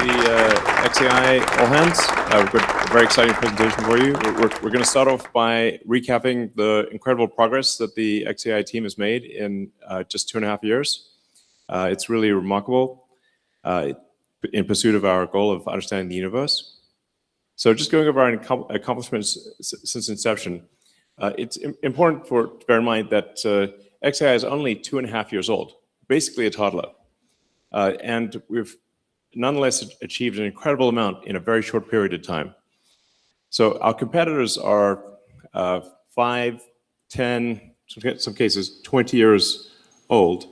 XAI All Hands. We've got a very exciting presentation for you. We're going to start off by recapping the incredible progress that the XAI team has made in just 2.5 years. It's really remarkable in pursuit of our goal of understanding the universe. So just going over our accomplishments since inception, it's important to bear in mind that XAI is only 2.5 years old, basically a toddler. And we've nonetheless achieved an incredible amount in a very short period of time. So our competitors are 5, 10, in some cases 20 years old.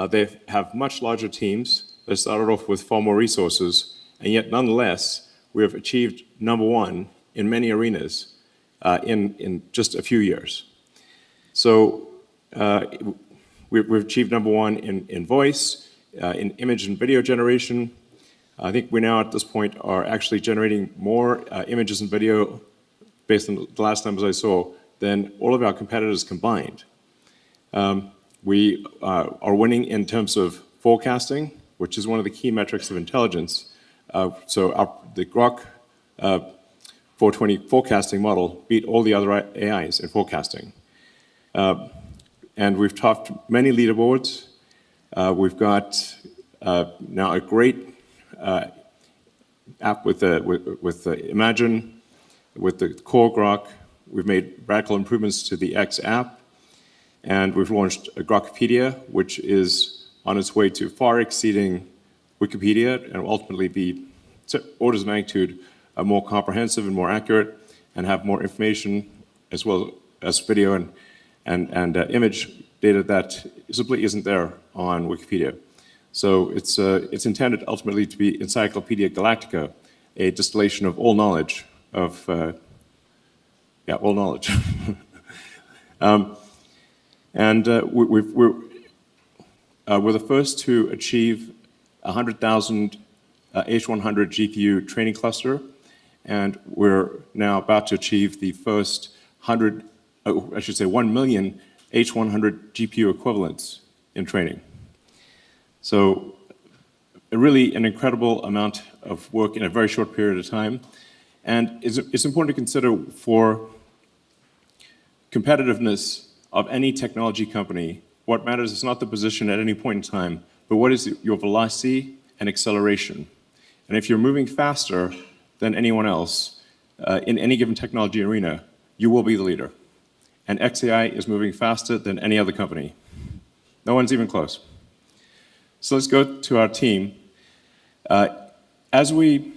They have much larger teams. They started off with far more resources, and yet nonetheless, we have achieved #1 in many arenas in just a few years. So we've achieved #1 in voice, in image and video generation. I think we now at this point are actually generating more images and video based on the last numbers I saw than all of our competitors combined. We are winning in terms of forecasting, which is one of the key metrics of intelligence. The Grok 420 forecasting model beat all the other AIs in forecasting. And we've topped many leaderboards. We've got now a great app with Imagine, with the core Grok. We've made radical improvements to the X app, and we've launched a Grokopedia, which is on its way to far exceeding Wikipedia and will ultimately be orders of magnitude more comprehensive and more accurate and have more information as well as video and image data that simply isn't there on Wikipedia. So it's intended ultimately to be Encyclopedia Galactica, a distillation of all knowledge all knowledge. We're the first to achieve 100,000 H100 GPU training cluster, and we're now about to achieve the first 1 million H100 GPU equivalents in training. So really an incredible amount of work in a very short period of time. And it's important to consider for competitiveness of any technology company, what matters is not the position at any point in time, but what is your velocity and acceleration. And if you're moving faster than anyone else in any given technology arena, you will be the leader. And XAI is moving faster than any other company. No one's even close. So let's go to our team. As we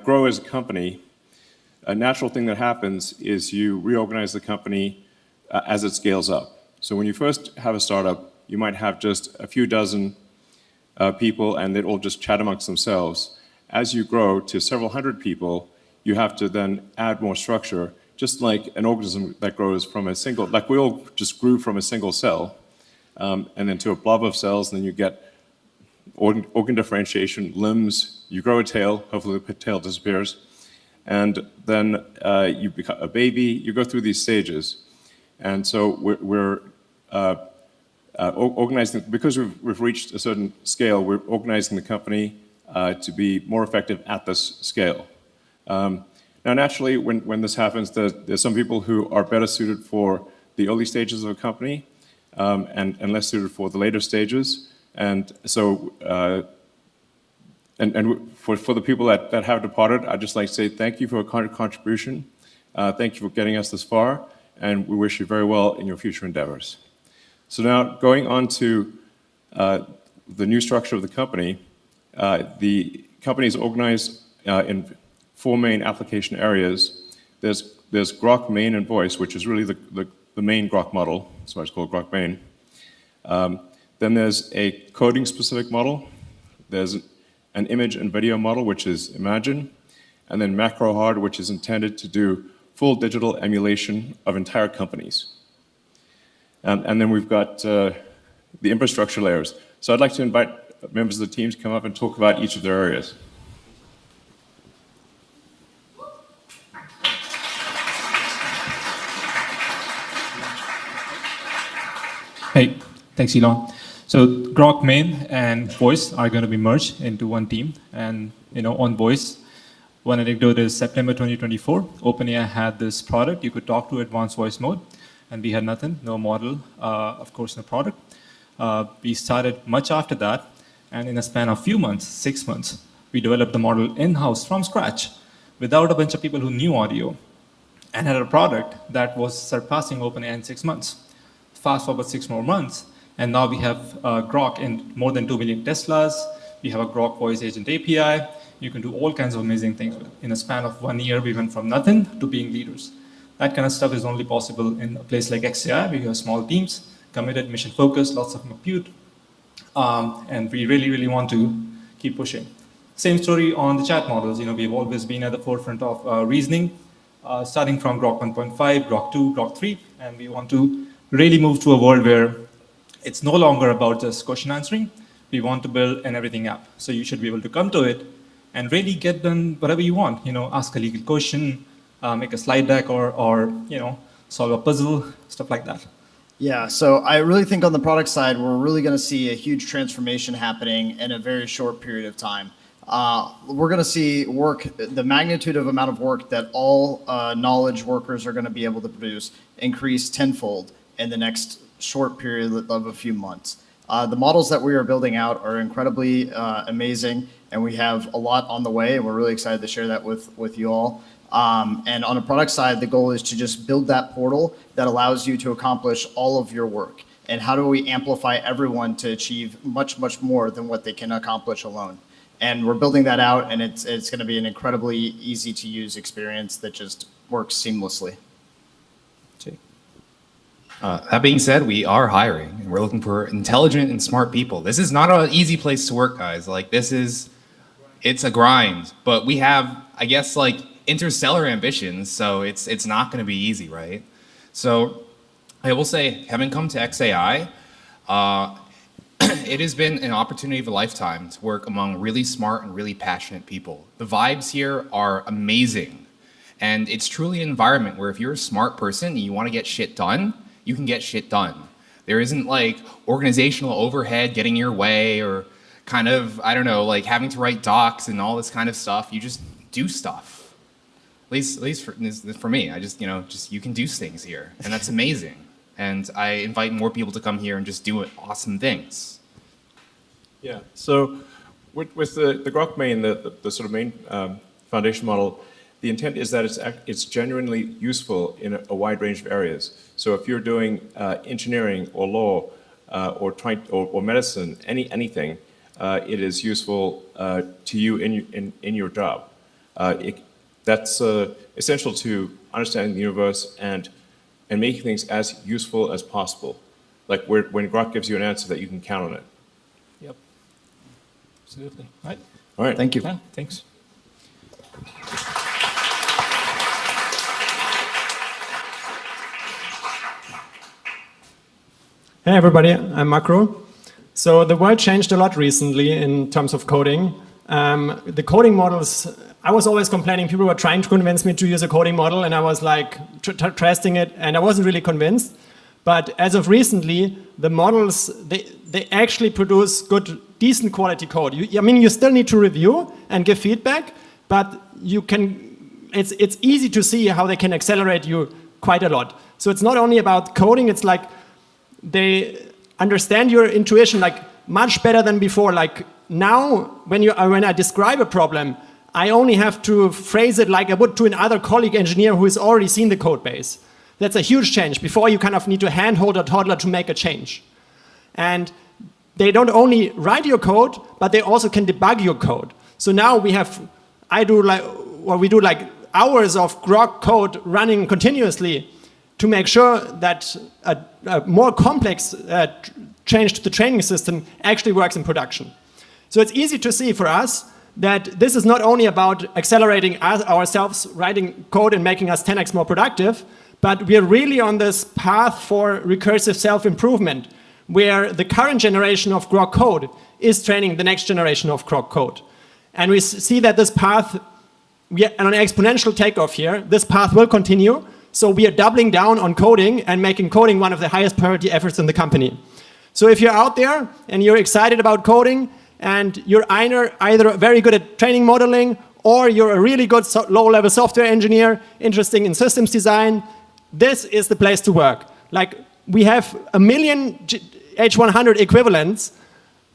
grow as a company, a natural thing that happens is you reorganize the company as it scales up. So when you first have a startup, you might have just a few dozen people and they'd all just chat amongst themselves. As you grow to several hundred people, you have to then add more structure, just like an organism that grows from a single, like we all just grew from a single cell, and then to a blob of cells, and then you get organ differentiation, limbs, you grow a tail, hopefully the tail disappears, and then you become a baby, you go through these stages. And so we're organizing, because we've reached a certain scale, we're organizing the company to be more effective at this scale. Now, naturally, when this happens, there's some people who are better suited for the early stages of a company and less suited for the later stages. And so, for the people that have departed, I'd just like to say thank you for a contribution. Thank you for getting us this far, and we wish you very well in your future endeavors. So now, going on to the new structure of the company is organized in 4 main application areas. There's Grok main and voice, which is really the main Grok model. That's why it's called Grok main. Then there's a coding-specific model. There's an image and video model, which is Imagine. And then macro hard, which is intended to do full digital emulation of entire companies. And then we've got the infrastructure layers. So I'd like to invite members of the team to come up and talk about each of their areas. Hey, thanks, Elon. So Grok main and voice are going to be merged into one team. And on voice, one anecdote is September 2024, OpenAI had this product. You could talk to advanced voice mode, and we had nothing, no model, of course, no product. We started much after that, and in a span of few months, 6 months, we developed the model in-house from scratch without a bunch of people who knew audio, and had a product that was surpassing OpenAI in 6 months. Fast forward 6 more months, and now we have Grok in more than 2 million Teslas. We have a Grok voice agent API. You can do all kinds of amazing things with it. In a span of 1 year, we went from nothing to being leaders. That kind of stuff is only possible in a place like XAI, where you have small teams, committed, mission-focused, lots of compute, and we really, really want to keep pushing. Same story on the chat models. We've always been at the forefront of reasoning, starting from Grok 1.5, Grok 2, Grok 3, and we want to really move to a world where it's no longer about just question answering. We want to build an everything app. So you should be able to come to it and really get done whatever you want. Ask a legal question, make a slide deck, or solve a puzzle, stuff like that. Yeah, so I really think on the product side, we're really going to see a huge transformation happening in a very short period of time. We're going to see the magnitude of amount of work that all knowledge workers are going to be able to produce increase tenfold in the next short period of a few months. The models that we are building out are incredibly amazing, and we have a lot on the way, and we're really excited to share that with you all. And on the product side, the goal is to just build that portal that allows you to accomplish all of your work. And how do we amplify everyone to achieve much, much more than what they can accomplish alone? And we're building that out, and it's going to be an incredibly easy to use experience that just works seamlessly. That being said, we are hiring, and we're looking for intelligent and smart people. This is not an easy place to work, guys. It's a grind, but we have, I guess, interstellar ambitions, so it's not going to be easy, right? So I will say, having come to XAI, it has been an opportunity of a lifetime to work among really smart and really passionate people. The vibes here are amazing, and it's truly an environment where if you're a smart person and you want to get shit done, you can get shit done. There isn't organizational overhead getting in your way, or kind of, having to write docs and all this kind of stuff. You just do stuff. At least for me, I just you can do things here, and that's amazing. And I invite more people to come here and just do awesome things. Yeah, so with the Grok main, the sort of main foundation model, the intent is that it's genuinely useful in a wide range of areas. So if you're doing engineering or law or medicine, anything, it is useful to you in your job. That's essential to understanding the universe and making things as useful as possible. Like when Grok gives you an answer that you can count on it. Yep. Absolutely. All right. Thank you. Yeah, thanks. Hey everybody, I'm Makro. So the world changed a lot recently in terms of coding. The coding models, I was always complaining, people were trying to convince me to use a coding model, and I was testing it, and I wasn't really convinced. But as of recently, the models, they actually produce good, decent quality code. You still need to review and give feedback, but it's easy to see how they can accelerate you quite a lot. So it's not only about coding, it's they understand your intuition much better than before. Now, when I describe a problem, I only have to phrase it like I would to another colleague engineer who has already seen the code base. That's a huge change. Before, you kind of need to handhold a toddler to make a change. And they don't only write your code, but they also can debug your code. So now we do hours of Grok code running continuously to make sure that a more complex change to the training system actually works in production. So it's easy to see for us that this is not only about accelerating ourselves, writing code and making us 10x more productive, but we are really on this path for recursive self-improvement, where the current generation of Grok code is training the next generation of Grok code. And we see that this path, we are on an exponential takeoff here. This path will continue. So we are doubling down on coding and making coding one of the highest priority efforts in the company. So if you're out there and you're excited about coding and you're either very good at training modeling or you're a really good low-level software engineer interested in systems design, this is the place to work. Like, we have 1 million H100 equivalents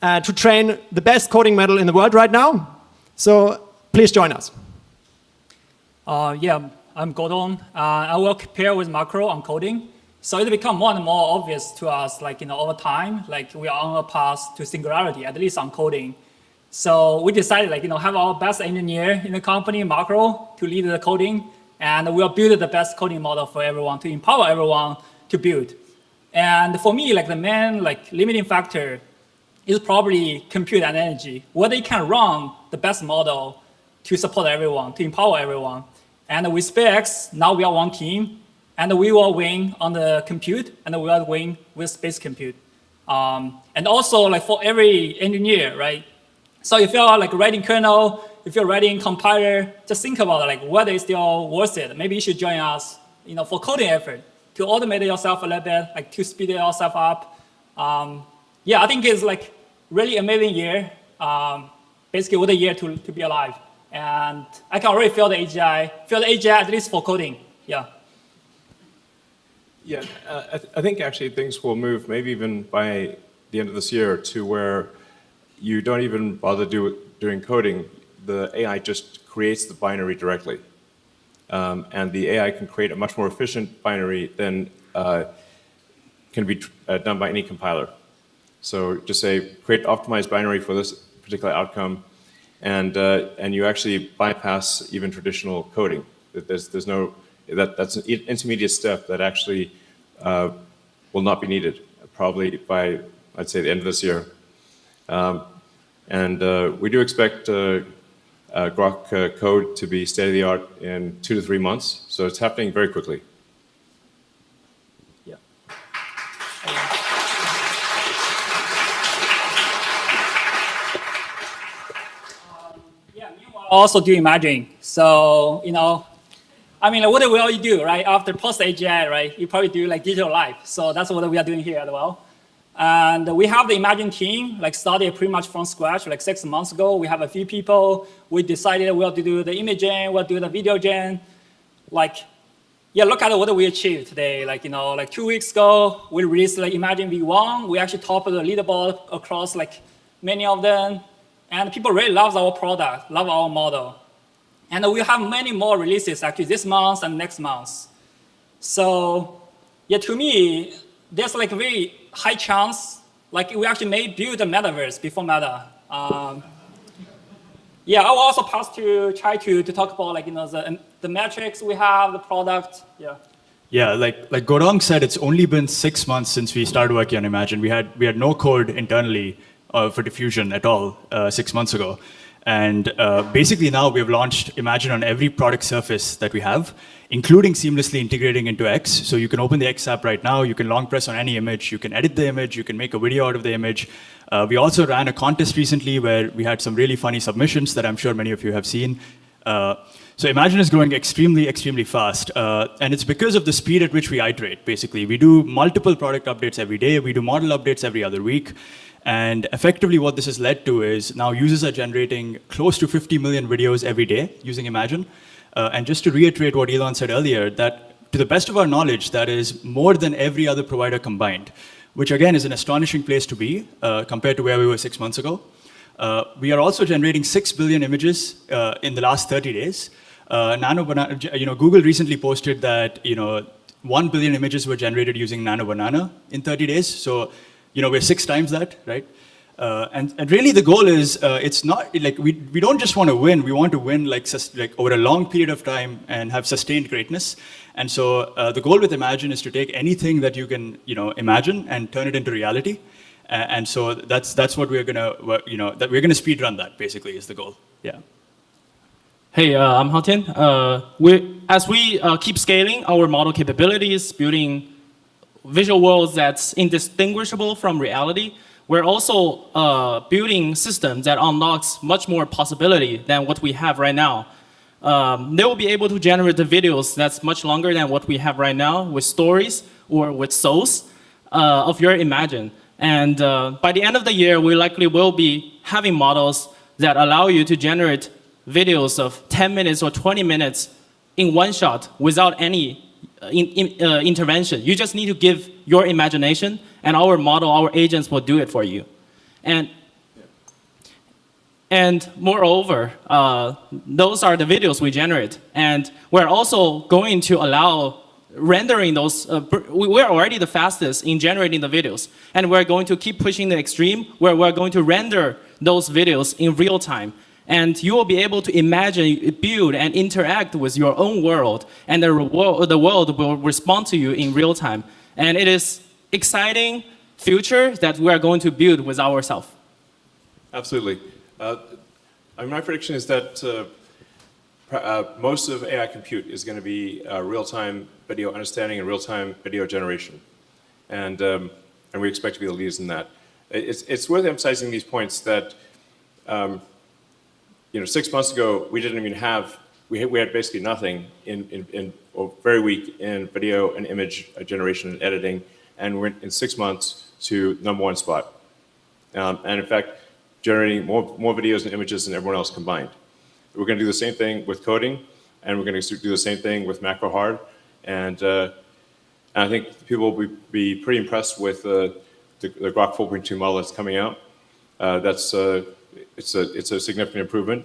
to train the best coding model in the world right now. So please join us. Yeah, I'm Gordon. I work pair with Macro on coding. So it become more and more obvious to us, like, over time, like we are on a path to singularity, at least on coding. So we decided, like, have our best engineer in the company, Macro, to lead the coding, and we'll build the best coding model for everyone to empower everyone to build. And for me, like, the main limiting factor is probably compute and energy, whether you can run the best model to support everyone, to empower everyone. And with SpaceX, now we are one team, and we will win on the compute, and we will win with space compute. And also, like, for every engineer, right? So if you're writing kernel, if you're writing compiler, just think about whether it's still worth it. Maybe you should join us, for coding effort, to automate yourself a little bit, to speed yourself up. Yeah, I think it's really amazing year. Basically, what a year to be alive. And I can already feel the AGI, at least for coding. Yeah. Yeah, I think actually things will move maybe even by the end of this year to where you don't even bother doing coding. The AI just creates the binary directly. And the AI can create a much more efficient binary than can be done by any compiler. So just say, create optimized binary for this particular outcome, and you actually bypass even traditional coding. There's no, that's an intermediate step that actually will not be needed, probably by, I'd say, the end of this year. We do expect Grok code to be state-of-the-art in 2 to 3 months, so it's happening very quickly. Yeah. Yeah, meanwhile, also do imagining. So, I mean, what will you do, right? After post-AGI, right? You probably do digital life. So that's what we are doing here as well. And we have the Imagine team, started pretty much from scratch, 6 months ago. We have a few people. We decided we'll do the imaging, we'll do the video gen. Yeah, look at what we achieved today. 2 weeks ago, we released Imagine V1. We actually topped the leaderboard across many of them. And people really love our product, love our model. And we have many more releases actually this month and next month. So yeah, to me, there's a very high chance we actually may build a metaverse before Meta. Yeah, I will also pass to try to talk about the metrics we have, the product. Yeah. Yeah, like Godong said, it's only been 6 months since we started working on Imagine. We had no code internally for diffusion at all 6 months ago. And basically now we have launched Imagine on every product surface that we have, including seamlessly integrating into X. So you can open the X app right now, you can long press on any image, you can edit the image, you can make a video out of the image. We also ran a contest recently where we had some really funny submissions that I'm sure many of you have seen. So Imagine is growing extremely, extremely fast. And it's because of the speed at which we iterate, basically. We do multiple product updates every day, we do model updates every other week. And effectively what this has led to is now users are generating close to 50 million videos every day using Imagine. And just to reiterate what Elon said earlier, that to the best of our knowledge, that is more than every other provider combined, which again is an astonishing place to be compared to where we were 6 months ago. We are also generating 6 billion images in the last 30 days. Google recently posted that 1 billion images were generated using Nano Banana in 30 days. So we're 6 times that, right? And really the goal is, it's not we don't just want to win, we want to win over a long period of time and have sustained greatness. And so the goal with Imagine is to take anything that you can imagine and turn it into reality. And so that's what we're gonna that we're gonna speed run that basically is the goal. Yeah. Hey, I'm Hao Tian. As we keep scaling our model capabilities, building visual worlds that's indistinguishable from reality, we're also building systems that unlocks much more possibility than what we have right now. They will be able to generate the videos that's much longer than what we have right now with stories or with souls of your Imagine. And by the end of the year, we likely will be having models that allow you to generate videos of 10 minutes or 20 minutes in one shot without any intervention. You just need to give your imagination, and our model, our agents will do it for you. And moreover, those are the videos we generate. And we're also going to allow rendering those. We're already the fastest in generating the videos. And we're going to keep pushing the extreme where we're going to render those videos in real time. And you will be able to imagine, build, and interact with your own world. And the world will respond to you in real time. And it is exciting future that we are going to build with ourselves. Absolutely. My prediction is that most of AI compute is going to be real-time video understanding and real-time video generation. And we expect to be the leaders in that. It's worth emphasizing these points that 6 months ago, we didn't even have, we had basically nothing or very weak in video and image generation and editing, and we're in 6 months to #1 spot. And in fact, generating more videos and images than everyone else combined. We're going to do the same thing with coding, and we're going to do the same thing with macro hard. And I think people will be pretty impressed with the Grok 4.2 model that's coming out. It's a significant improvement,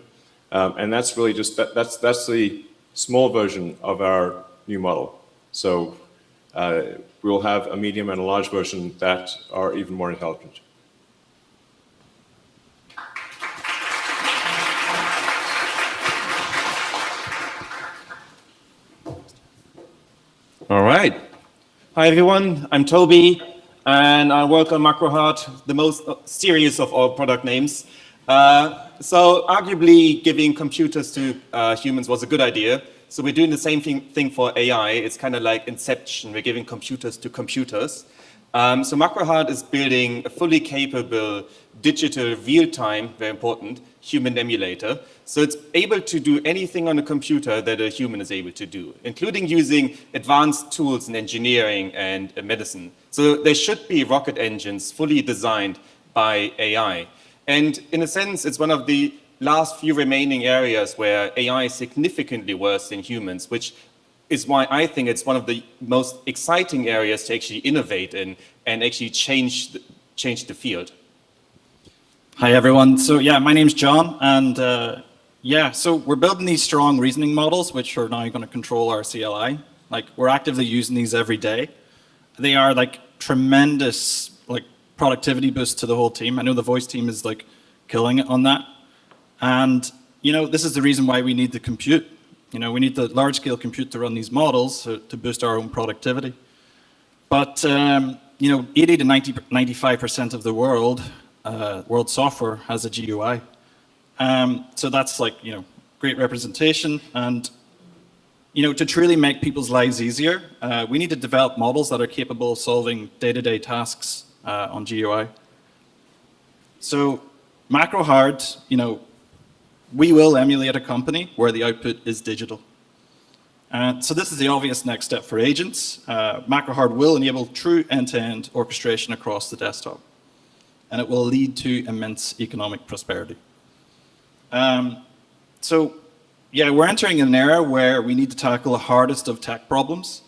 and that's really just that's the small version of our new model. So we'll have a medium and a large version that are even more intelligent. All right. Hi, everyone. I'm Toby, and I work on MacroHeart, the most serious of all product names. So arguably, giving computers to humans was a good idea. So we're doing the same thing for AI. It's kind of like Inception. We're giving computers to computers. So MacroHeart is building a fully capable digital real-time, very important, human emulator. So it's able to do anything on a computer that a human is able to do, including using advanced tools in engineering and medicine. So there should be rocket engines fully designed by AI. And in a sense, it's one of the last few remaining areas where AI is significantly worse than humans, which is why I think it's one of the most exciting areas to actually innovate in and actually change the field. Hi, everyone. So yeah, my name's John, and so we're building these strong reasoning models, which are now going to control our CLI. Like, we're actively using these every day. They are like tremendous, like, productivity boost to the whole team. I know the voice team is like killing it on that. And, this is the reason why we need the compute. We need the large-scale compute to run these models to boost our own productivity. But, 80 to 95% of the world software has a GUI. So that's like, great representation. And, to truly make people's lives easier, we need to develop models that are capable of solving day-to-day tasks on GUI. So MacroHard, we will emulate a company where the output is digital. So this is the obvious next step for agents. MacroHard will enable true end-to-end orchestration across the desktop, and it will lead to immense economic prosperity. We're entering an era where we need to tackle the hardest of tech problems,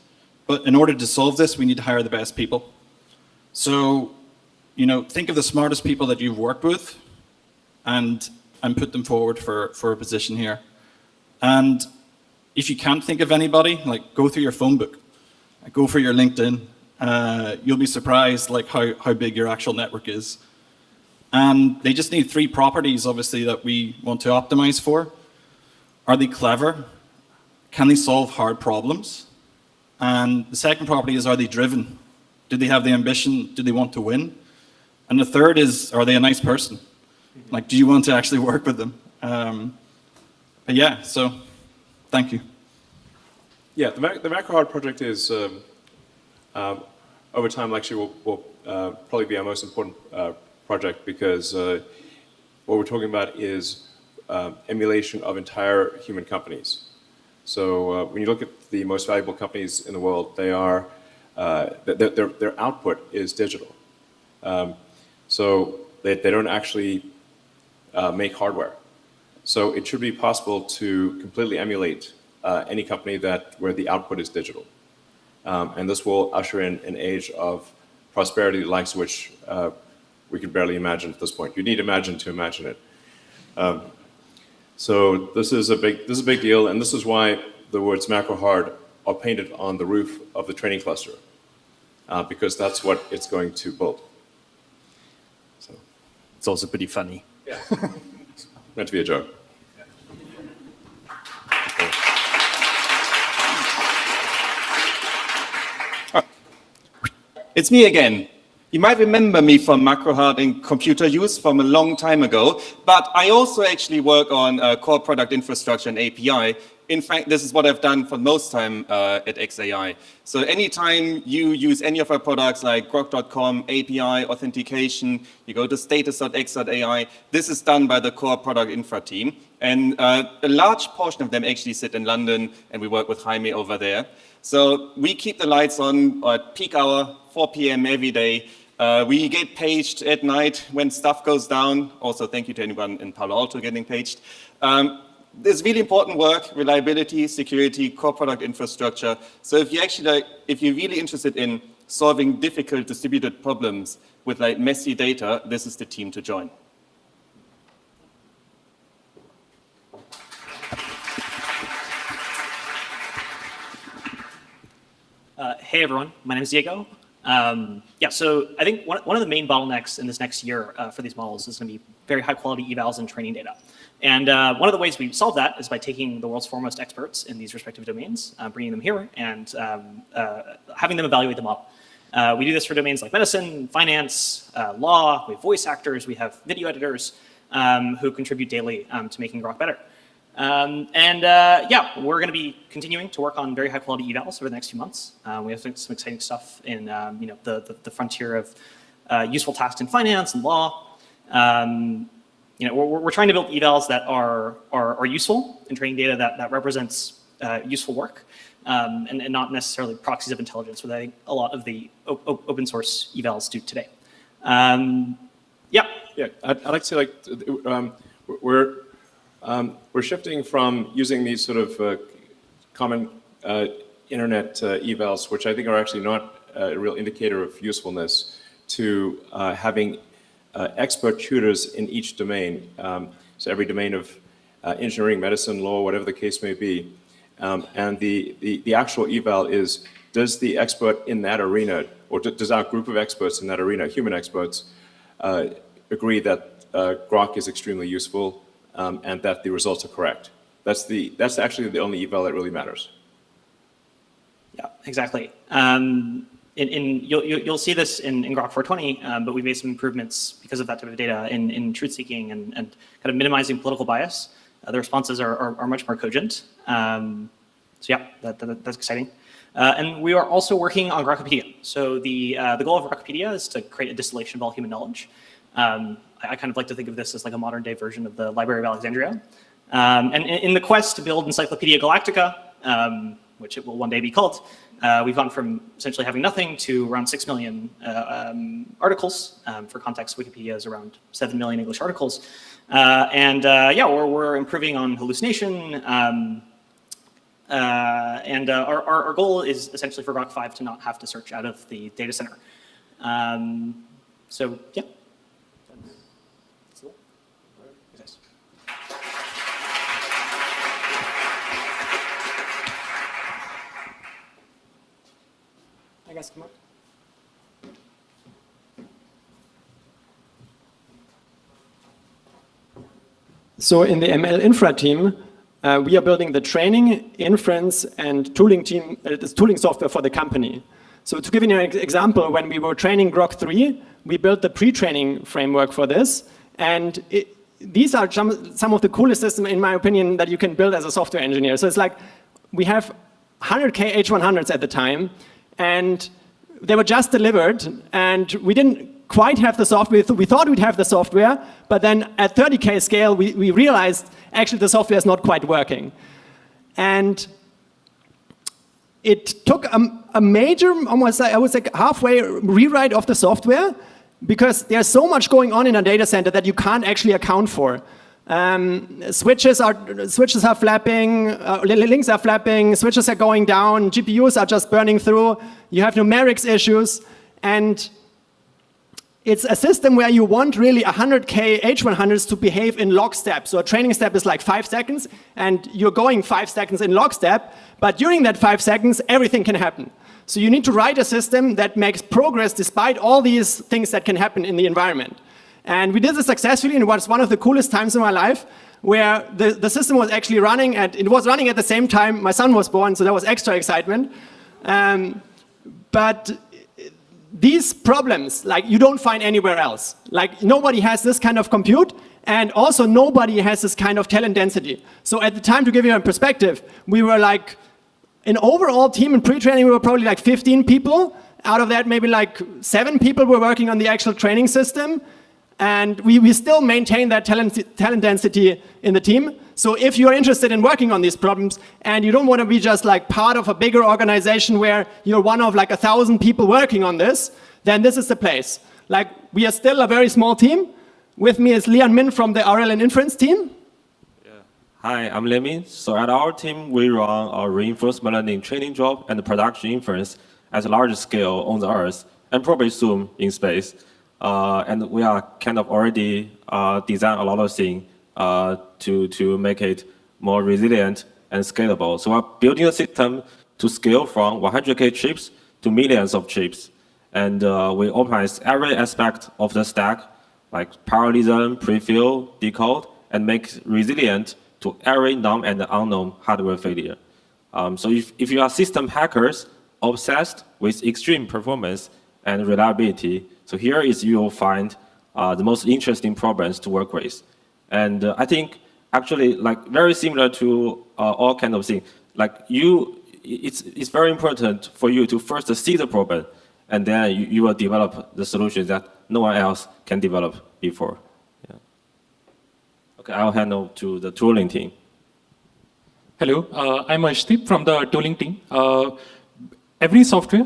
but in order to solve this, we need to hire the best people. So, think of the smartest people that you've worked with and put them forward for a position here. And if you can't think of anybody, like, go through your phone book, go for your LinkedIn. You'll be surprised like how big your actual network is. And they just need 3 properties, obviously, that we want to optimize for. Are they clever? Can they solve hard problems? And the second property is, are they driven? Do they have the ambition? Do they want to win? And the third is, are they a nice person? Like, do you want to actually work with them? So thank you. Yeah, the MacroHard project is, over time, actually will probably be our most important project, because what we're talking about is emulation of entire human companies. So when you look at the most valuable companies in the world, they are their output is digital, So they don't actually make hardware. So it should be possible to completely emulate any company where the output is digital. And this will usher in an age of prosperity, the likes of which we could barely imagine at this point. You need Imagine to imagine it. So this is a big deal, and this is why the words macro hard are painted on the roof of the training cluster, because that's what it's going to build. So It's also pretty funny. yeah, meant to be a joke. It's me again. You might remember me from MacroHeart in computer use from a long time ago, but I also actually work on core product infrastructure and API. In fact, this is what I've done for most time at XAI. So anytime you use any of our products like grok.com, API, authentication, you go to status.x.ai, this is done by the core product infra team. And a large portion of them actually sit in London, and we work with Jaime over there. So we keep the lights on at peak hour, 4 p.m. every day. We get paged at night when stuff goes down. Also, thank you to anyone in Palo Alto getting paged. There's really important work, reliability, security, core product infrastructure. So if you're really interested in solving difficult distributed problems with like messy data, this is the team to join. Hey everyone, my name is Diego. So I think one of the main bottlenecks in this next year for these models is going to be very high quality evals and training data. And one of the ways we solve that is by taking the world's foremost experts in these respective domains, bringing them here and having them evaluate the model. We do this for domains like medicine, finance, law, we have voice actors, we have video editors who contribute daily to making Grok better. We're going to be continuing to work on very high quality evals over the next few months. We have some exciting stuff in the frontier of useful tasks in finance and law. We're trying to build evals that are useful in training data that represents useful work and not necessarily proxies of intelligence, which I think a lot of the open source evals do today. I'd like to say we're shifting from using these sort of common internet evals, which I think are actually not a real indicator of usefulness, to having expert tutors in each domain. So every domain of engineering, medicine, law, whatever the case may be. And the actual eval is, does the expert in that arena, or does our group of experts in that arena, human experts, agree that Grok is extremely useful and that the results are correct? That's actually the only eval that really matters. Yeah, exactly. You'll see this in Grok 420, but we made some improvements because of that type of data in truth seeking and kind of minimizing political bias. The responses are much more cogent. That's exciting. And we are also working on Grokopedia. So the goal of Grokopedia is to create a distillation of all human knowledge. I kind of like to think of this as like a modern day version of the Library of Alexandria. And in the quest to build Encyclopedia Galactica, which it will one day be called, we've gone from essentially having nothing to around 6 million articles. For context, Wikipedia is around 7 million English articles. We're improving on hallucination. Our goal is essentially for Grok 5 to not have to search out of the data center. I guess come up. So in the ML infra team, we are building the training, inference, and tooling software for the company. So to give you an example, when we were training Grok 3, we built the pre-training framework for this. And these are some of the coolest systems, in my opinion, that you can build as a software engineer. So it's like we have 100K H100s at the time, and they were just delivered, and we didn't quite have the software. We thought we'd have the software, but then at 30K scale, we realized actually the software is not quite working. And it took a major, almost I would say halfway rewrite of the software because there's so much going on in a data center that you can't actually account for. Switches are flapping, links are flapping, switches are going down, GPUs are just burning through, you have numerics issues, and it's a system where you want really 100K H100s to behave in lockstep. So a training step is like 5 seconds, and you're going 5 seconds in lockstep, but during that 5 seconds, everything can happen. So you need to write a system that makes progress despite all these things that can happen in the environment. And we did this successfully, and it was one of the coolest times in my life, where the system was actually running, and it was running at the same time my son was born, so that was extra excitement. But these problems, like, you don't find anywhere else. Like, nobody has this kind of compute, and also nobody has this kind of talent density. So at the time, to give you a perspective, we were like, an overall team in pre-training, we were probably like 15 people. Out of that, maybe like 7 people were working on the actual training system. And we still maintain that talent density in the team. So if you're interested in working on these problems and you don't want to be just like part of a bigger organization where you're one of like 1,000 people working on this, then this is the place. Like, we are still a very small team. With me is Lian Min from the RL and Inference team. Hi, I'm Lemin. So at our team, we run our reinforcement learning training job and production inference at a large scale on the Earth and probably soon in space. And we are kind of already design a lot of things to make it more resilient and scalable. So we're building a system to scale from 100K chips to millions of chips. And we optimize every aspect of the stack, like parallelism, prefill, decode, and make resilient to every known and unknown hardware failure. So if you are system hackers obsessed with extreme performance and reliability, so here is you will find the most interesting problems to work with. And I think actually, like, very similar to all kind of things, like it's very important for you to first see the problem, and then you will develop the solution that no one else can develop before. Yeah. Okay, I'll hand over to the tooling team. Hello, I'm Ashdeep from the tooling team. Every software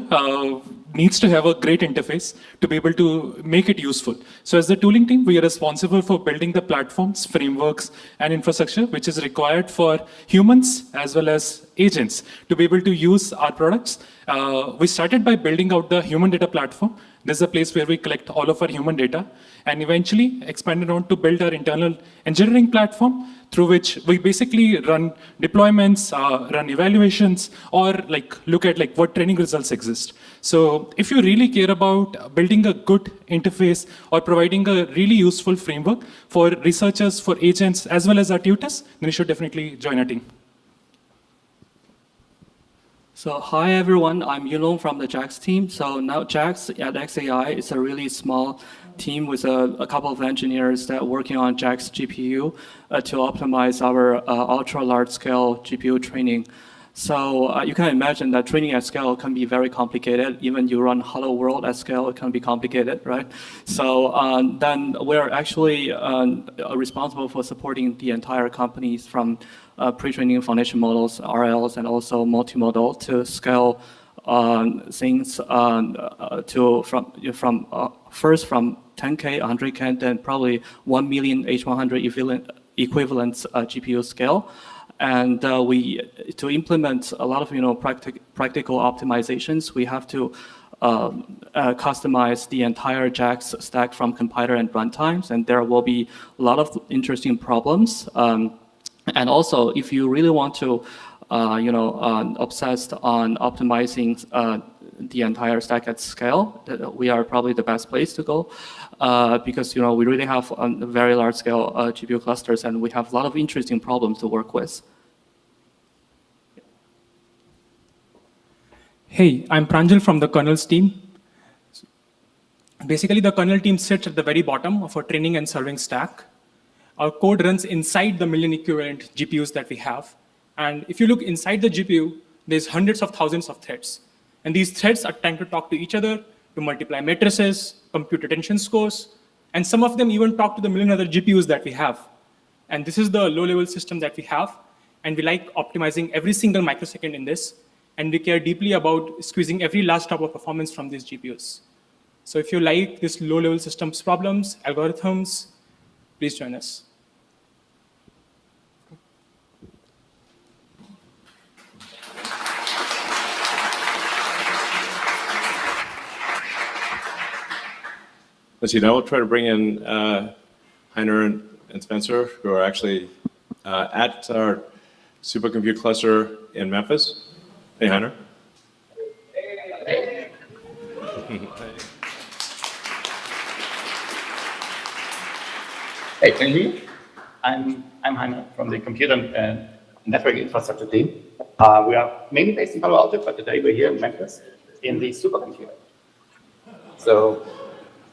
needs to have a great interface to be able to make it useful. So as the tooling team, we are responsible for building the platforms, frameworks, and infrastructure which is required for humans as well as agents to be able to use our products. We started by building out the human data platform. This is a place where we collect all of our human data, and eventually expanded on to build our internal engineering platform through which we basically run deployments, run evaluations, or like look at like what training results exist. So if you really care about building a good interface or providing a really useful framework for researchers, for agents, as well as our tutors, then you should definitely join our team. So hi everyone, I'm Yulong from the JAX team. So now JAX at XAI is a really small team with a couple of engineers that are working on JAX GPU to optimize our ultra large scale GPU training. So you can imagine that training at scale can be very complicated. Even you run Hello World at scale, it can be complicated, right? So then we're actually responsible for supporting the entire companies from pre-training foundation models, RLs, and also multimodal to scale things first from 10K, 100K, then probably 1 million H100 equivalent GPU scale. And to implement a lot of practical optimizations, we have to customize the entire JAX stack from compiler and runtimes, and there will be a lot of interesting problems. And also, if you really want to, obsessed on optimizing the entire stack at scale, we are probably the best place to go because we really have very large scale GPU clusters, and we have a lot of interesting problems to work with. Hey, I'm Pranjal from the kernels team. Basically, the kernel team sits at the very bottom of our training and serving stack. Our code runs inside the million equivalent GPUs that we have. And if you look inside the GPU, there's hundreds of thousands of threads. And these threads are trying to talk to each other, to multiply matrices, compute attention scores, and some of them even talk to the million other GPUs that we have. And this is the low-level system that we have. And we like optimizing every single microsecond in this. And we care deeply about squeezing every last drop of performance from these GPUs. So if you like this low-level systems problems, algorithms, please join us. Let's see, now we'll try to bring in Heiner and Spencer, who are actually at our supercompute cluster in Memphis. Hey, Heiner. Hey, can you hear me? I'm Heiner from the Computer and Network Infrastructure team. We are mainly based in Palo Alto, but today we're here in Memphis in the supercomputer. So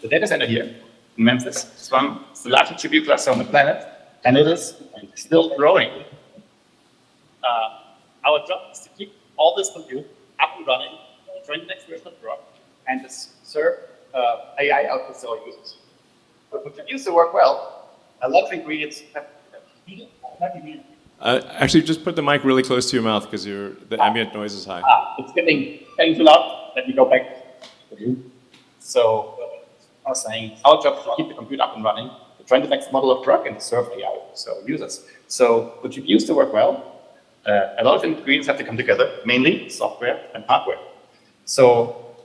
the data center here in Memphis is the largest GPU cluster on the planet, and it is still growing. Our job is to keep all this compute up and running, train the next version of Grok, and to serve AI outputs to our users. But for computers to work well, a lot of ingredients have to be. Actually, just put the mic really close to your mouth because the ambient noise is high. It's getting too loud. Let me go back. So I was saying, our job is to keep the compute up and running, to train the next model of Grok, and to serve AI, so users. So for GPUs to work well, a lot of ingredients have to come together, mainly software and hardware. So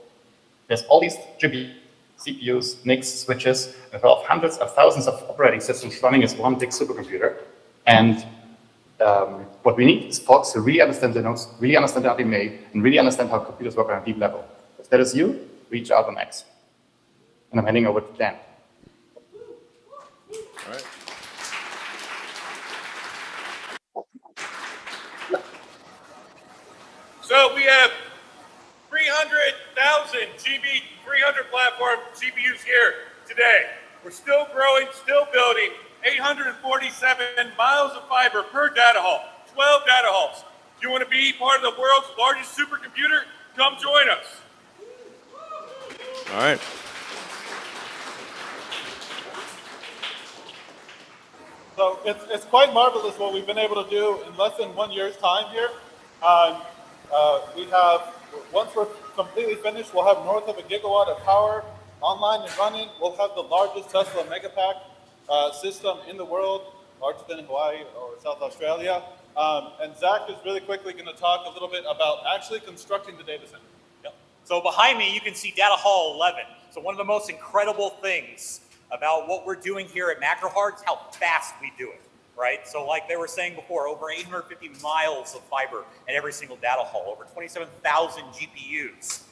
there's all these GPUs, CPUs, NICs, switches, as well as hundreds of thousands of operating systems running as one big supercomputer. And what we need is folks who really understand the nodes, really understand how they made, and really understand how computers work on a deep level. If that is you, reach out on X. And I'm handing over to Dan. All right. So we have 300,000 GB300 platform CPUs here today. We're still growing, still building. 847 miles of fiber per data hall, 12 data halls. If you want to be part of the world's largest supercomputer, come join us. All right. So it's quite marvelous what we've been able to do in less than 1 year's time here. We have, once we're completely finished, we'll have north of 1 gigawatt of power online and running. We'll have the largest Tesla Megapack system in the world, larger than Hawaii or South Australia. And Zach is really quickly going to talk a little bit about actually constructing the data center. Yep. So behind me, you can see Data Hall 11. So one of the most incredible things about what we're doing here at MacroHeart is how fast we do it, right? So like they were saying before, over 850 miles of fiber at every single data hall, over 27,000 GPUs,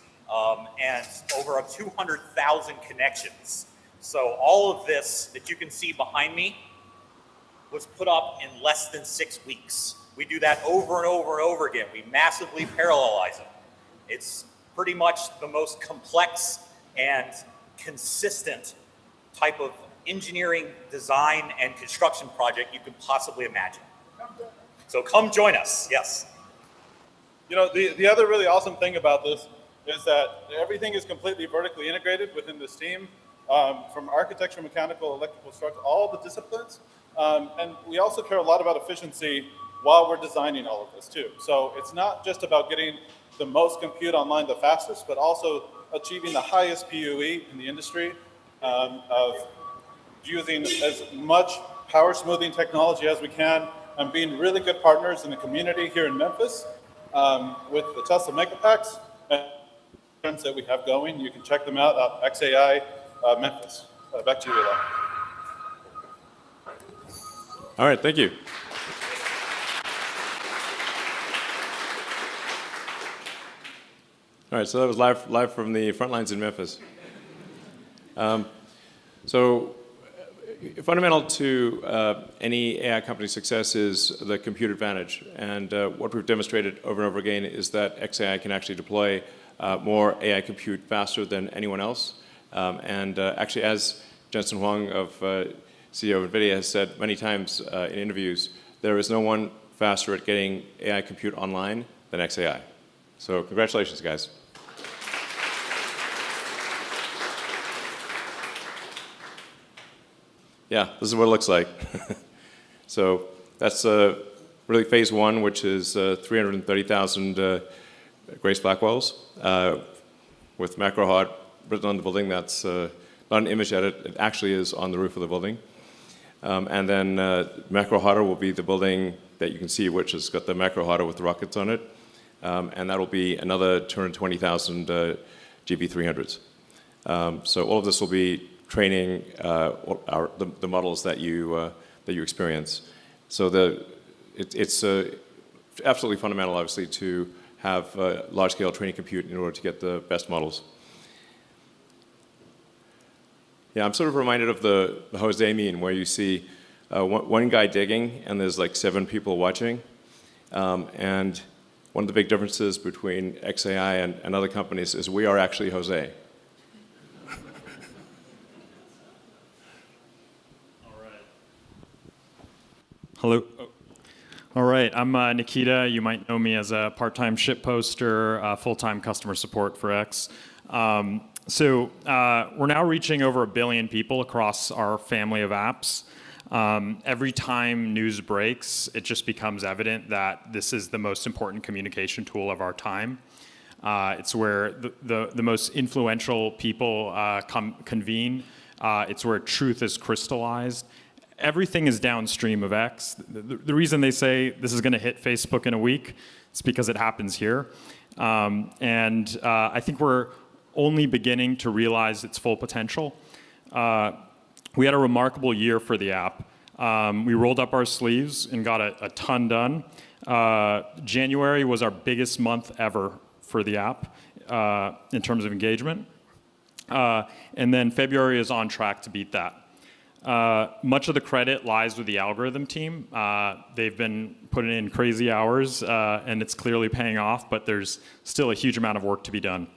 and over 200,000 connections. So all of this that you can see behind me was put up in less than 6 weeks. We do that over and over and over again. We massively parallelize it. It's pretty much the most complex and consistent type of engineering, design, and construction project you could possibly imagine. So come join us, yes. You know, the other really awesome thing about this is that everything is completely vertically integrated within this team, from architecture, mechanical, electrical, structural, all the disciplines. And we also care a lot about efficiency while we're designing all of this too. So it's not just about getting the most compute online the fastest, but also achieving the highest PUE in the industry, of using as much power smoothing technology as we can, and being really good partners in the community here in Memphis with the Tesla Megapacks and that we have going. You can check them out at XAI Memphis. Back to you, Elon. All right, thank you. All right, so that was live from the front lines in Memphis. So fundamental to any AI company success is the compute advantage. And what we've demonstrated over and over again is that XAI can actually deploy more AI compute faster than anyone else. Actually, as Jensen Huang, CEO of NVIDIA, has said many times in interviews, there is no one faster at getting AI compute online than XAI. So congratulations, guys. Yeah, this is what it looks like. So that's really phase one, which is 330,000 Grace Blackwells with MacroHeart written on the building. That's not an image edit. It actually is on the roof of the building. And then Macro Hotter will be the building that you can see, which has got the Macro Hotter with the rockets on it. And that'll be another 220,000 GB300s. So all of this will be training the models that you experience. So it's absolutely fundamental, obviously, to have large-scale training compute in order to get the best models. Yeah, I'm sort of reminded of the Jose meme where you see one guy digging and there's like 7 people watching. And one of the big differences between XAI and other companies is we are actually Jose. Hello. Oh. All right, I'm Nikita. You might know me as a part-time ship poster, full-time customer support for X. So we're now reaching over 1 billion people across our family of apps. Every time news breaks, it just becomes evident that this is the most important communication tool of our time. It's where the most influential people convene. It's where truth is crystallized. Everything is downstream of X. The reason they say this is going to hit Facebook in a week is because it happens here. And I think we're only beginning to realize its full potential. We had a remarkable year for the app. We rolled up our sleeves and got a ton done. January was our biggest month ever for the app in terms of engagement. And then February is on track to beat that. Much of the credit lies with the algorithm team. They've been putting in crazy hours, and it's clearly paying off, but there's still a huge amount of work to be done.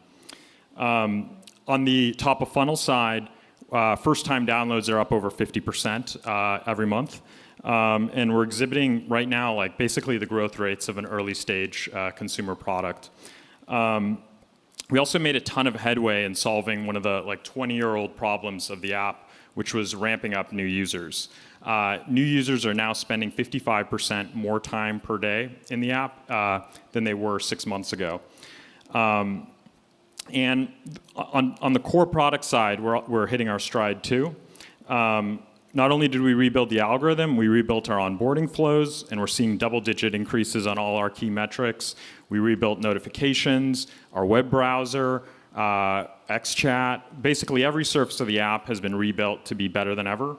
On the top of funnel side, first-time downloads are up over 50% every month. And we're exhibiting right now like basically the growth rates of an early-stage consumer product. We also made a ton of headway in solving one of the like 20-year-old problems of the app, which was ramping up new users. New users are now spending 55% more time per day in the app than they were 6 months ago. And on the core product side, we're hitting our stride too. Not only did we rebuild the algorithm, we rebuilt our onboarding flows, and we're seeing double-digit increases on all our key metrics. We rebuilt notifications, our web browser, XChat. Basically, every surface of the app has been rebuilt to be better than ever.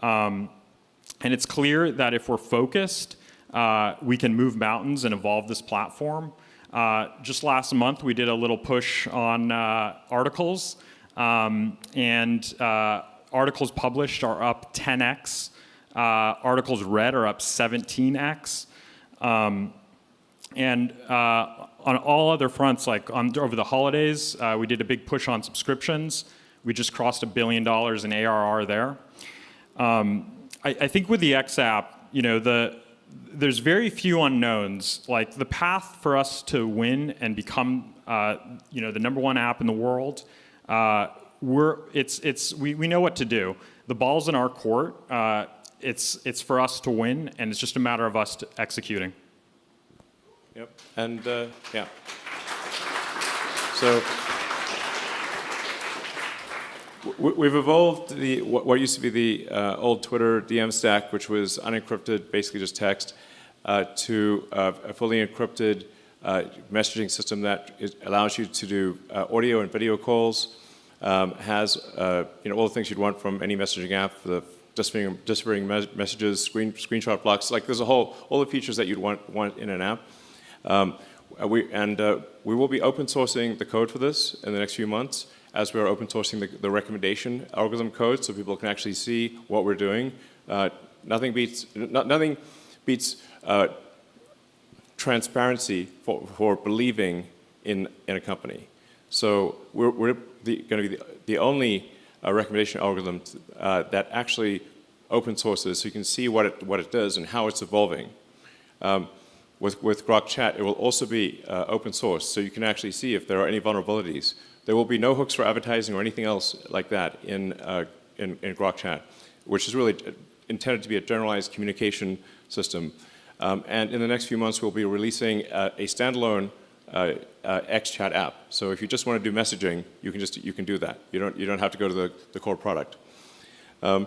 And it's clear that if we're focused, we can move mountains and evolve this platform. Just last month, we did a little push on articles, and articles published are up 10x. Articles read are up 17x. And on all other fronts, like over the holidays, we did a big push on subscriptions. We just crossed $1 billion in ARR there. I think with the X app, you know, there's very few unknowns. Like the path for us to win and become, you know, the #1 app in the world, we know what to do. The ball's in our court. It's for us to win, and it's just a matter of us executing. Yep, and yeah. So we've evolved what used to be the old Twitter DM stack, which was unencrypted, basically just text, to a fully encrypted messaging system that allows you to do audio and video calls. Has you know, all the things you'd want from any messaging app, the disappearing messages, screenshot blocks. Like there's all the features that you'd want in an app. We will be open sourcing the code for this in the next few months, as we are open sourcing the recommendation algorithm code, so people can actually see what we're doing. Nothing beats transparency for believing in a company. So we're going to be the only recommendation algorithm that actually open sources, so you can see what it does and how it's evolving. With Grok Chat, it will also be open source, so you can actually see if there are any vulnerabilities. There will be no hooks for advertising or anything else like that in Grok Chat, which is really intended to be a generalized communication system. And in the next few months, we'll be releasing a standalone XChat app. So if you just want to do messaging, you can do that. You don't have to go to the core product. And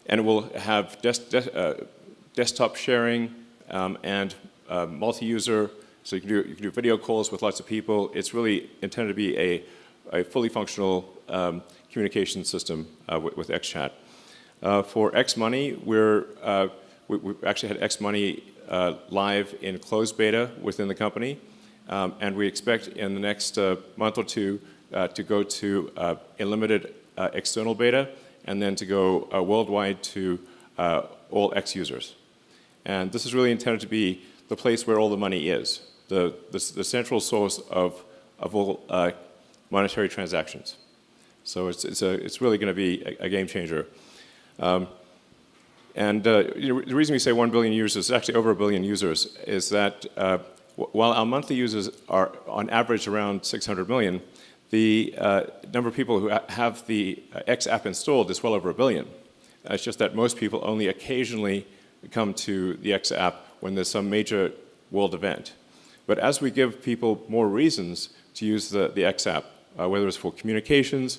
it will have desktop sharing and multi-user. So you can do video calls with lots of people. It's really intended to be a fully functional communication system with XChat. For X-Money, we actually had X-Money live in closed beta within the company. And we expect in the next month or two to go to a limited external beta and then to go worldwide to all X users. And this is really intended to be the place where all the money is, the central source of all monetary transactions. So it's really going to be a game changer. The reason we say 1 billion users, it's actually over 1 billion users, is that while our monthly users are on average around 600 million, the number of people who have the X app installed is well over 1 billion. It's just that most people only occasionally come to the X app when there's some major world event. But as we give people more reasons to use the X app, whether it's for communications,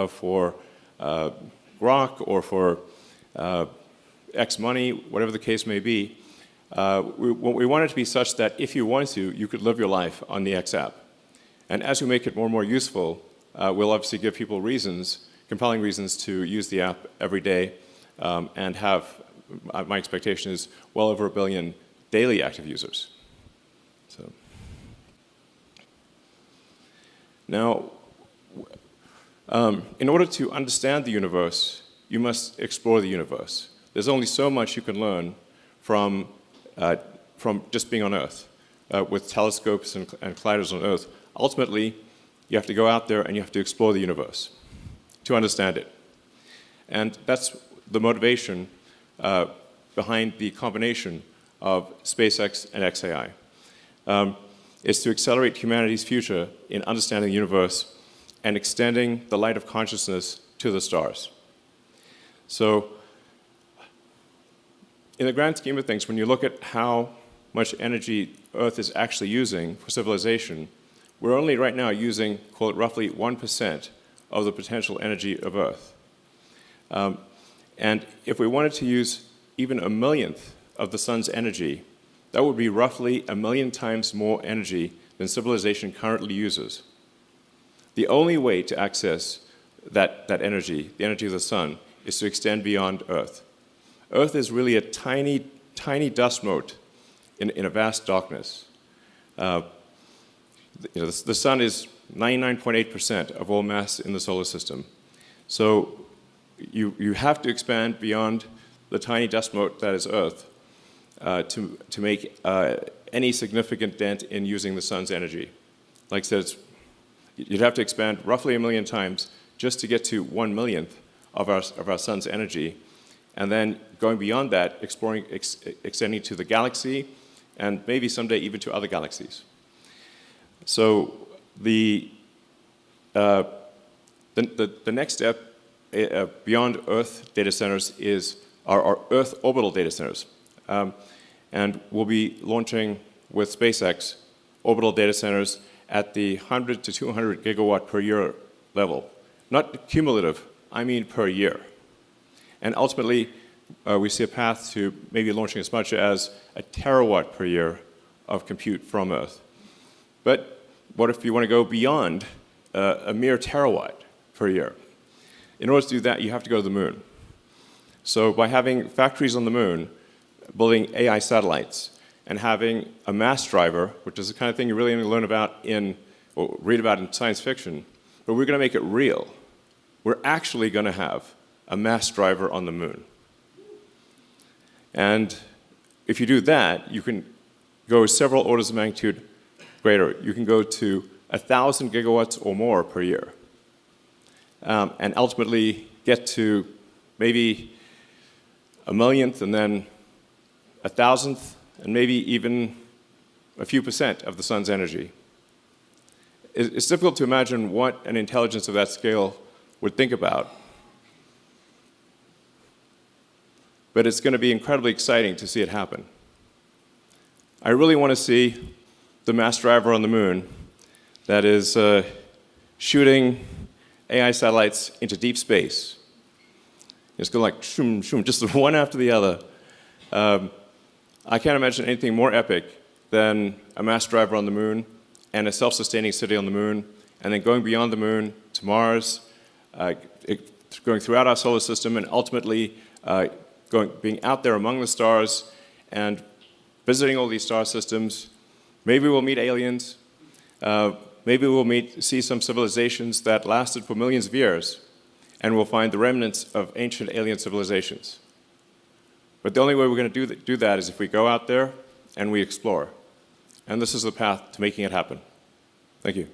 for Grok, or for X money, whatever the case may be, we want it to be such that if you want to, you could live your life on the X app. And as we make it more and more useful, we'll obviously give people reasons, compelling reasons to use the app every day and have, my expectation is, well over 1 billion daily active users. So now, in order to understand the universe, you must explore the universe. There's only so much you can learn from just being on Earth, with telescopes and colliders on Earth. Ultimately, you have to go out there and you have to explore the universe to understand it. And that's the motivation behind the combination of SpaceX and XAI, is to accelerate humanity's future in understanding the universe and extending the light of consciousness to the stars. So, in the grand scheme of things, when you look at how much energy Earth is actually using for civilization, we're only right now using, quote, roughly 1% of the potential energy of Earth. And if we wanted to use even 1/1,000th of the sun's energy, that would be roughly 1,000,000 times more energy than civilization currently uses. The only way to access that energy, the energy of the sun, is to extend beyond Earth. Earth is really a tiny, tiny dust mote in a vast darkness. The sun is 99.8% of all mass in the solar system. So you have to expand beyond the tiny dust mote that is Earth to make any significant dent in using the sun's energy. Like I said, you'd have to expand roughly 1,000,000 times just to get to 1/1,000,000th of our sun's energy. And then going beyond that, exploring, extending to the galaxy, and maybe someday even to other galaxies. So the next step beyond Earth data centers is our Earth orbital data centers. And we'll be launching with SpaceX orbital data centers at the 100 to 200 gigawatt per year level. Not cumulative, I mean per year. And ultimately, we see a path to maybe launching as much as 1 terawatt per year of compute from Earth. But what if you want to go beyond a mere terawatt per year? In order to do that, you have to go to the moon. So by having factories on the moon, building AI satellites, and having a mass driver, which is the kind of thing you really only learn about or read about in science fiction, but we're going to make it real. We're actually going to have a mass driver on the moon. And if you do that, you can go several orders of magnitude greater. You can go to 1,000 gigawatts or more per year. And ultimately get to maybe 1,000,000th and then 1,000th and maybe even a few percent of the sun's energy. It's difficult to imagine what an intelligence of that scale would think about. But it's going to be incredibly exciting to see it happen. I really want to see the mass driver on the moon that is shooting AI satellites into deep space. It's going like shoom, shoom, just one after the other. I can't imagine anything more epic than a mass driver on the moon and a self-sustaining city on the moon, and then going beyond the moon to Mars, going throughout our solar system, and ultimately being out there among the stars and visiting all these star systems. Maybe we'll meet aliens. Maybe we'll see some civilizations that lasted for millions of years, and we'll find the remnants of ancient alien civilizations. But the only way we're going to do that is if we go out there and we explore. And this is the path to making it happen. Thank you.